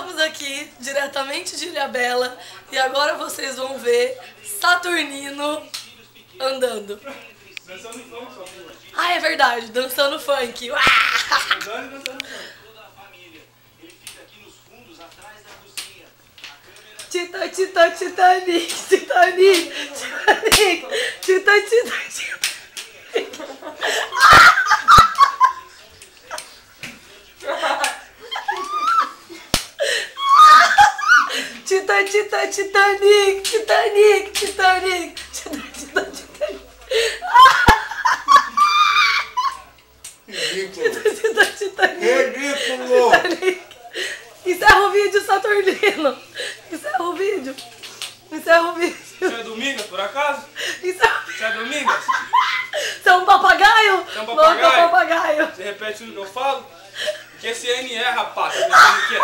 Estamos aqui, diretamente de Ilhabela, e agora vocês vão ver Saturnino andando. Dançando funk, só pula. Ah, é verdade, dançando funk. Andando e dançando funk. Titanic, Titanic, Titanic, Titanic, Titanic, Titanic. Titanic, Titanic, Titanic, Titanic, Titanic. Ridículo! Encerra o vídeo, Saturnino. Encerra o vídeo. Encerra o vídeo. Você é Domingas, por acaso? Encerra... Você é Domingas? Você é um papagaio? Você é um Não, papagaio? papagaio. Você repete tudo que eu falo? Que esse N é, rapaz. Tá pensando que é?